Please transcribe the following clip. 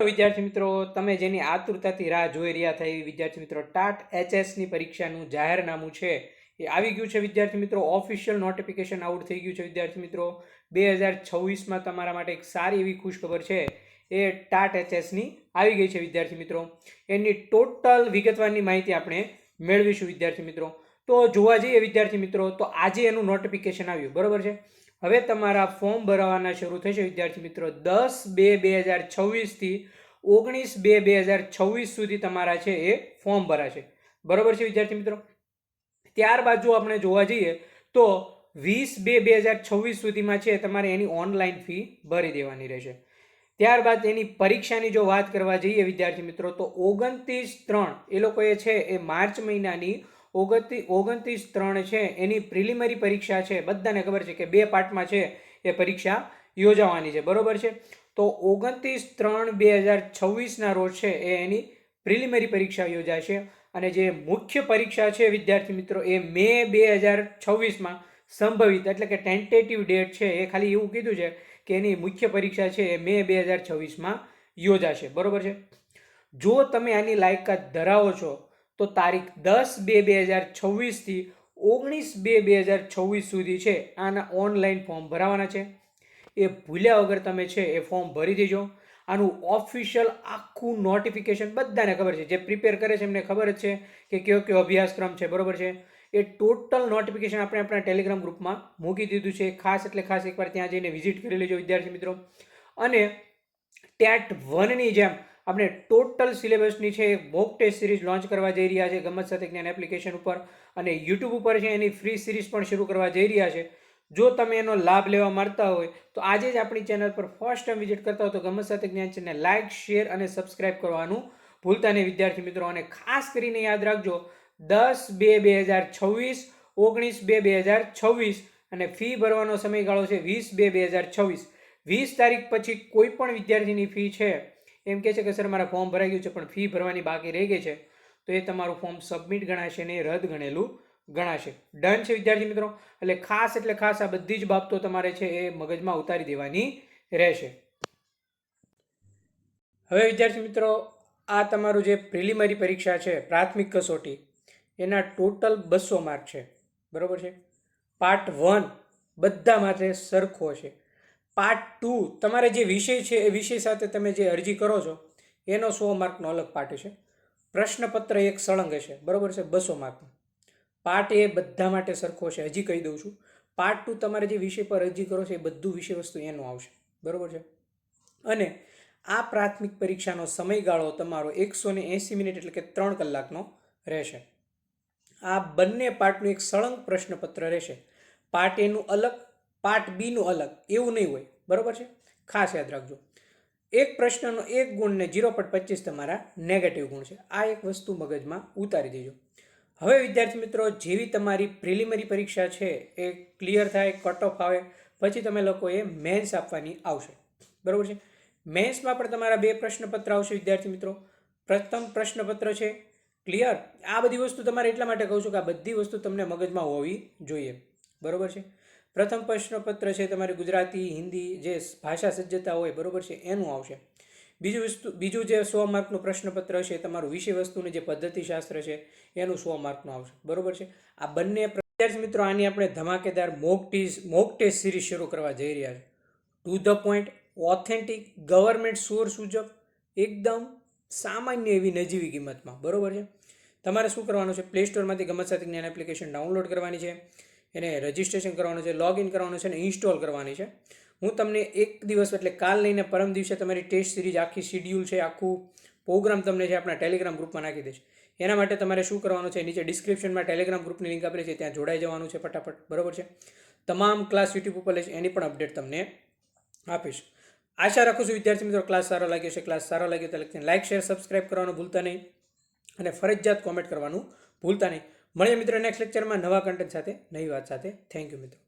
વિદ્યાર્થી મિત્રો, તમે જેની આતુરતાથી રાહ જોઈ રહ્યા હતા એવી વિદ્યાર્થી મિત્રો ટાટ એચએસની પરીક્ષાનું જાહેરનામું છે એ આવી ગયું છે. વિદ્યાર્થી મિત્રો ઓફિશિયલ નોટિફિકેશન આઉટ થઈ ગયું છે. વિદ્યાર્થી મિત્રો 2026માં તમારા માટે એક સારી એવી ખુશખબર છે, એ ટાટ એચએસની આવી ગઈ છે. વિદ્યાર્થી મિત્રો એની ટોટલ વિગતવારની માહિતી આપણે મેળવીશું. વિદ્યાર્થી મિત્રો તો જોવા જઈએ વિદ્યાર્થી મિત્રો તો આજે એનું નોટિફિકેશન આવ્યું, બરોબર છે. હવે તમારા ફોર્મ ભરવાના શરૂ થશે વિદ્યાર્થી મિત્રો 10/2/2026 થી 19/2/2026 સુધી તમારા છે એ ફોર્મ ભરાશે, બરોબર છે વિદ્યાર્થી મિત્રો. ત્યારબાદ જો આપણે જોવા જઈએ તો 20/2/2026 સુધીમાં છે તમારે એની ઓનલાઈન ફી ભરી દેવાની રહેશે. ત્યારબાદ એની પરીક્ષાની જો વાત કરવા જઈએ વિદ્યાર્થી મિત્રો તો 29/3 એ લોકોએ છે એ માર્ચ મહિનાની 29/3 છે એની પ્રિલિમરી પરીક્ષા છે. બધાને ખબર છે કે 2 પાર્ટમાં છે એ પરીક્ષા યોજાવાની છે, બરોબર છે. તો 29/3/2026ના રોજ છે એ એની પ્રિલિમરી પરીક્ષા યોજાશે અને જે મુખ્ય પરીક્ષા છે વિદ્યાર્થી મિત્રો એ મે 2026માં સંભવિત, એટલે કે ટેન્ટેટિવ ડેટ છે એ ખાલી એવું કીધું છે કે એની મુખ્ય પરીક્ષા છે એ મે 2026માં યોજાશે, બરોબર છે. જો તમે આની લાયકાત ધરાવો છો તો તારીખ 10/2/2026 થી 19/2/2026 સુધી છે આના ઓનલાઈન ફોર્મ ભરાવાના છે. એ ભૂલ્યા વગર તમે છે એ ફોર્મ ભરી દેજો. આનું ઓફિશિયલ આખું નોટિફિકેશન બધાને ખબર છે, જે પ્રિપેર કરે છે એમને ખબર જ છે કે કયો અભ્યાસક્રમ છે, બરોબર છે. એ ટોટલ નોટિફિકેશન આપણે આપણા ટેલિગ્રામ ગ્રુપમાં મૂકી દીધું છે. ખાસ એટલે ખાસ એકવાર ત્યાં જઈને વિઝિટ કરી લેજો વિદ્યાર્થી મિત્રો. અને ટેટ 1ની જેમ આપણે ટોટલ સિલેબસની છે મોક ટેસ્ટ સિરીઝ લોન્ચ કરવા જઈ રહ્યા છે ગમત સાથે જ્ઞાન એપ્લિકેશન ઉપર, અને યુટ્યુબ ઉપર છે એની ફ્રી સિરીઝ પણ શરૂ કરવા જઈ રહ્યા છે. જો તમે એનો લાભ લેવા માંગતા હોય તો આજે જ આપણી ચેનલ પર ફર્સ્ટ ટાઈમ વિઝિટ કરતા હોય તો ગમત સાથે જ્ઞાન ચેનલને લાઇક, શેર અને સબસ્ક્રાઇબ કરવાનું ભૂલતા નહીં વિદ્યાર્થી મિત્રો. અને ખાસ કરીને યાદ રાખજો 10/2/2026, 19/2/2026 અને ફી ભરવાનો સમયગાળો છે 20/2/2026. 20 તારીખ પછી કોઈ પણ વિદ્યાર્થીની ફી છે એમ કહે છે કે સર મારા ફોર્મ ભરાઈ ગયું છે પણ ફી ભરવાની બાકી રહી ગઈ છે, તો એ તમારું ફોર્મ સબમિટ ગણાશે ને રદ ગણેલું ગણાશે. ડન છે વિદ્યાર્થી મિત્રો. એટલે ખાસ આ બધી જ બાબતો તમારે છે એ મગજમાં ઉતારી દેવાની રહેશે. હવે વિદ્યાર્થી મિત્રો આ તમારું જે પ્રિલિમરી પરીક્ષા છે પ્રાથમિક કસોટી, એના ટોટલ 200 માર્ક છે, બરોબર છે. પાર્ટ 1 બધા માટે સરખો છે. પાર્ટ 2 તમારે જે વિષય છે એ વિષય સાથે તમે જે અરજી કરો છો એનો 100 માર્કનો અલગ પાર્ટ છે. પ્રશ્નપત્ર એક સળંગ હશે, બરોબર છે, 200 માર્કનું. પાર્ટ એ બધા માટે સરખો છે. હજી કહી દઉં છું, પાર્ટ 2 તમારે જે વિષય પર અરજી કરો છો એ બધું વિષય વસ્તુ એનું આવશે, બરોબર છે. અને આ પ્રાથમિક પરીક્ષાનો સમયગાળો તમારો 180 મિનિટ એટલે કે 3 કલાકનો રહેશે. આ બંને પાર્ટનું એક સળંગ પ્રશ્નપત્ર રહેશે. પાર્ટ એનું અલગ, પાર્ટ બીનું અલગ એવું નહીં હોય, બરોબર છે. ખાસ યાદ રાખજો. એક પ્રશ્નનો 1 ગુણ ને 0.25 તમારા નેગેટિવ ગુણ છે. આ એક વસ્તુ મગજમાં ઉતારી દેજો. હવે વિદ્યાર્થી મિત્રો જેવી તમારી પ્રિલિમરી પરીક્ષા છે એ ક્લિયર થાય, કટ ઓફ આવે પછી તમે લોકોએ મેન્સ આપવાની આવશે, બરોબર છે. મેન્સમાં પણ તમારા 2 પ્રશ્નપત્ર આવશે વિદ્યાર્થી મિત્રો. પ્રથમ પ્રશ્નપત્ર છે ક્લિયર. આ બધી વસ્તુ તમારે એટલા માટે કહું છું કે આ બધી વસ્તુ તમને મગજમાં હોવી જોઈએ, બરોબર છે. પ્રથમ પ્રશ્નપત્ર છે તમારી ગુજરાતી, હિન્દી જે ભાષા સજ્જતા હોય, બરોબર છે, એનું આવશે. બીજું જે 100 માર્કનું પ્રશ્નપત્ર છે તમારું વિષય વસ્તુની જે પદ્ધતિશાસ્ત્ર છે એનું 100 માર્કનું આવશે, બરોબર છે. આ બંને વિદ્યાર્થી મિત્રો આની આપણે ધમાકેદાર મોક ટેસ્ટ સિરીઝ શરૂ કરવા જઈ રહ્યા છે. To the point, authentic, government source મુજબ એકદમ સામાન્ય એવી નજીવી કિંમતમાં, બરોબર છે. તમારે શું કરવાનું છે, પ્લે સ્ટોરમાંથી ગમત સાથે જ્ઞાન એપ્લિકેશન ડાઉનલોડ કરવાની છે, એને રજિસ્ટ્રેશન કરવાનું છે, લોગિન કરવાનું છે અને ઇન્સ્ટોલ કરવાની છે. હું તમને એક દિવસ એટલે કાલ લઈને પરમ દિવસે તમારી ટેસ્ટ સિરીઝ આખી શિડ્યુલ છે, આખું પ્રોગ્રામ તમને છે આપણા ટેલિગ્રામ ગ્રુપમાં નાખી દઈશ. એના માટે તમારે શું કરવાનું છે, નીચે ડિસ્ક્રિપ્શનમાં ટેલિગ્રામ ગ્રુપની લિંક આપેલી છે, ત્યાં જોડાઈ જવાનું છે ફટાફટ, બરોબર છે. તમામ ક્લાસ યુટ્યુબ ઉપર લઈશ, એની પણ અપડેટ તમને આપીશ. આશા રાખું છું વિદ્યાર્થી મિત્રો ક્લાસ સારો લાગ્યો છે. ક્લાસ સારો લાગ્યો તો લાઈક, શેર, સબસ્ક્રાઇબ કરવાનું ભૂલતા નહીં અને ફરજિયાત કોમેન્ટ કરવાનું ભૂલતા નહીં. મળીએ મિત્રો નેક્સ્ટ લેક્ચરમાં નવા કન્ટેન્ટ સાથે, નવી વાત સાથે. થેન્ક યુ મિત્રો.